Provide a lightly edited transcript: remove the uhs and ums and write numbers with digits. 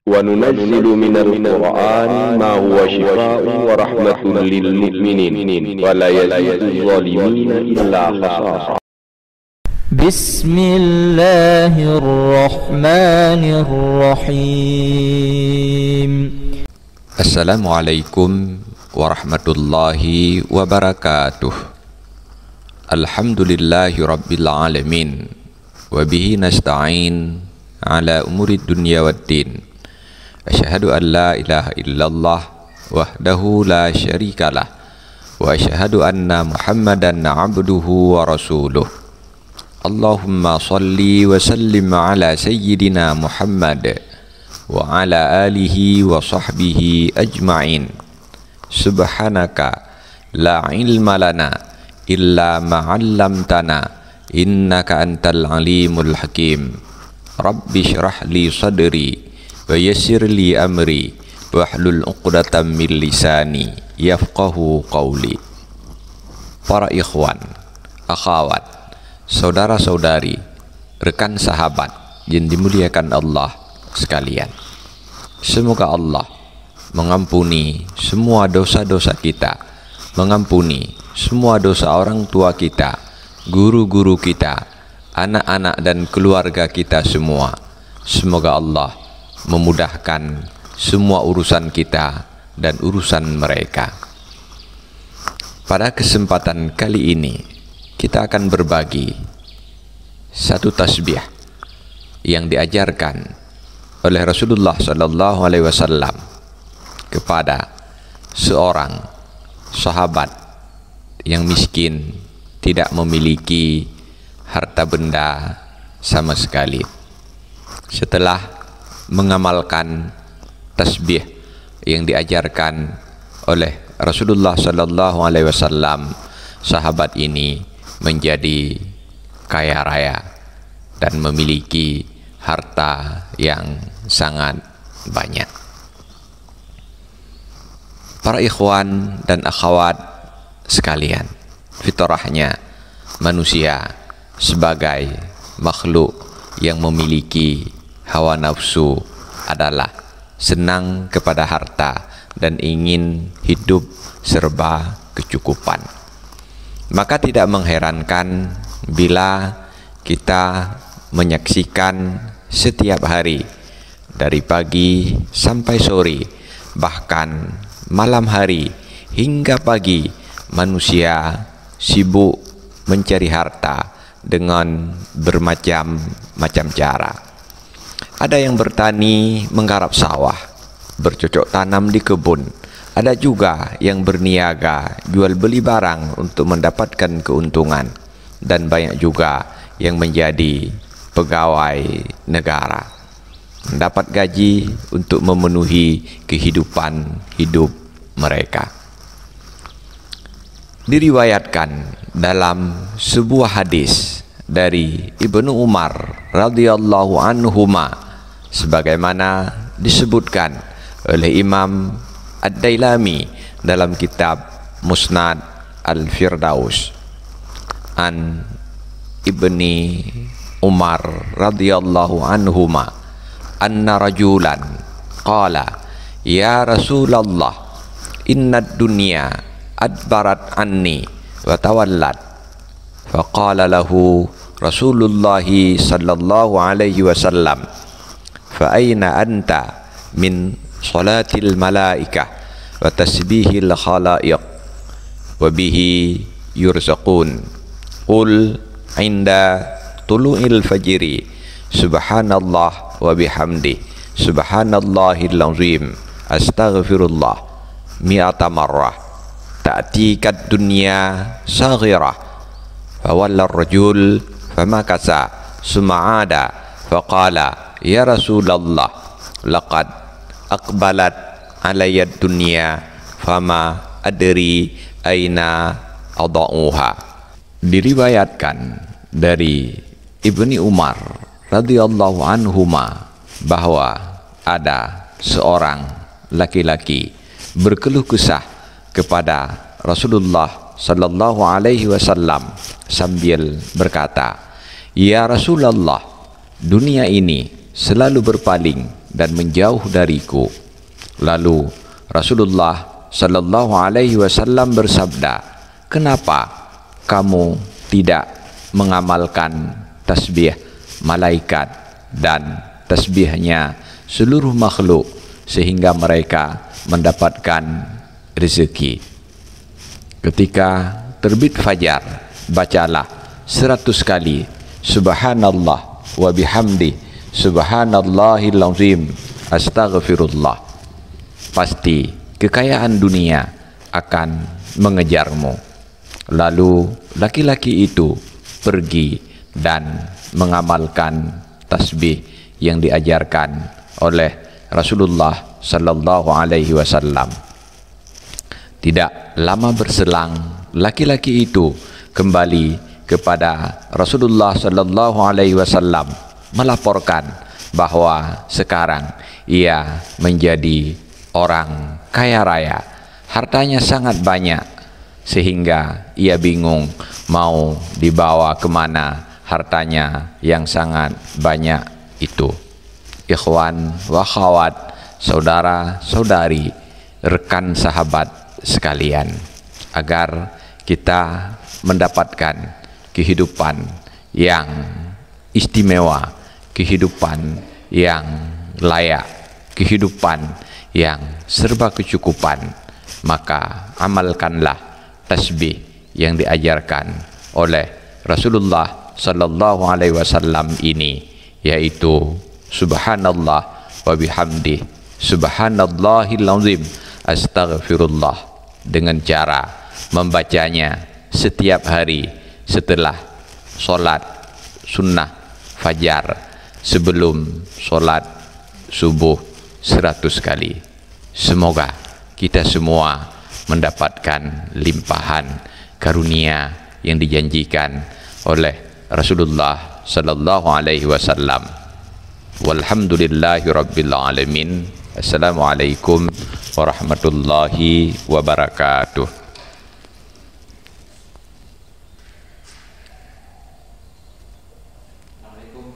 وننزل من القرآن ما هو شفاء ورحمة للمؤمنين ولا يزيد الظالمين إلا خسارا. بسم الله الرحمن الرحيم. Assalamualaikum warahmatullahi wabarakatuh. Alhamdulillahi rabbil alamin. Wabihi nasta'in ala umurid dunya waddin. Asyhadu an la ilaha illallah wahdahu la syarikalah. Wa asyhadu anna Muhammadan abduhu wa rasuluh. Allahumma salli wa sallim ala sayyidina Muhammad wa ala alihi wa sahbihi ajma'in. Subhanaka la ilma lana illa ma'allamtana innaka antal alimul hakim. Rabbi syrah li sadri wa yassir li amri wahlul 'uqdatam min lisani yafqahu qawli. Para ikhwan, akhwat, saudara-saudari, rekan sahabat yang dimuliakan Allah sekalian, semoga Allah mengampuni semua dosa-dosa kita, mengampuni semua dosa orang tua kita, guru-guru kita, anak-anak dan keluarga kita semua. Semoga Allah memudahkan semua urusan kita dan urusan mereka. Pada kesempatan kali ini kita akan berbagi satu tasbih yang diajarkan oleh Rasulullah sallallahu alaihi wasallam kepada seorang sahabat yang miskin, tidak memiliki harta benda sama sekali. Setelah mengamalkan tasbih yang diajarkan oleh Rasulullah sallallahu alaihi wasallam, sahabat ini menjadi kaya raya dan memiliki harta yang sangat banyak. Para ikhwan dan akhwat sekalian, fitrahnya manusia sebagai makhluk yang memiliki hawa nafsu adalah senang kepada harta dan ingin hidup serba kecukupan. Maka tidak mengherankan bila kita menyaksikan setiap hari dari pagi sampai sore, bahkan malam hari hingga pagi, manusia sibuk mencari harta dengan bermacam-macam cara. Ada yang bertani menggarap sawah, bercocok tanam di kebun. Ada juga yang berniaga jual beli barang untuk mendapatkan keuntungan, dan banyak juga yang menjadi pegawai negara, mendapat gaji untuk memenuhi kehidupan hidup mereka. Diriwayatkan dalam sebuah hadis dari Ibnu Umar radhiyallahu anhuma, sebagaimana disebutkan oleh Imam Ad-Dailami dalam kitab Musnad Al-Firdaus, an Ibni Umar radhiyallahu anhuma anna rajulan qala ya Rasulullah innad dunya adbarat anni wa tawallat. Faqala lahu Rasulullah sallallahu alaihi wasallam fa aina anta min salatil malaikah wa tasbihil khalaiq wa bihi yurzaqun. Qul inda tulu'il fajri subhanallah wa bihamdi subhanallahil azim astaghfirullah mi'ata marrah ta'tikat dunya saghirah. Fawalla ar-rajul famakasa suma'ada faqala ya Rasulullah laqad aqbalat alayya dunya fama adri aina adauha. Diriwayatkan dari Ibni Umar radhiyallahu anhuma bahwa ada seorang laki-laki berkeluh kesah kepada Rasulullah sallallahu alaihi wasallam sambil berkata, "Ya Rasulullah, dunia ini selalu berpaling dan menjauh dariku. Lalu Rasulullah sallallahu alaihi wasallam bersabda, kenapa kamu tidak mengamalkan tasbih malaikat dan tasbihnya seluruh makhluk sehingga mereka mendapatkan rezeki? Ketika terbit fajar, bacalah 100 kali subhanallah wa bihamdi subhanallahil azim astaghfirullah. Pasti kekayaan dunia akan mengejarmu. Lalu laki-laki itu pergi dan mengamalkan tasbih yang diajarkan oleh Rasulullah sallallahu alaihi wasallam. Tidak lama berselang, laki-laki itu kembali kepada Rasulullah sallallahu alaihi wasallam melaporkan bahwa sekarang ia menjadi orang kaya raya, hartanya sangat banyak, sehingga ia bingung mau dibawa kemana hartanya yang sangat banyak itu. Ikhwan wa akhwat, saudara-saudari, rekan sahabat sekalian, agar kita mendapatkan kehidupan yang istimewa, kehidupan yang layak, kehidupan yang serba kecukupan, maka amalkanlah tasbih yang diajarkan oleh Rasulullah sallallahu alaihi wasallam ini, yaitu subhanallah wa bihamdi subhanallahil azim astaghfirullah, dengan cara membacanya setiap hari setelah sholat sunnah fajar, sebelum sholat subuh 100 kali. Semoga kita semua mendapatkan limpahan karunia yang dijanjikan oleh Rasulullah sallallahu alaihi wasallam. Walhamdulillahi rabbil alamin. Assalamualaikum warahmatullahi wabarakatuh.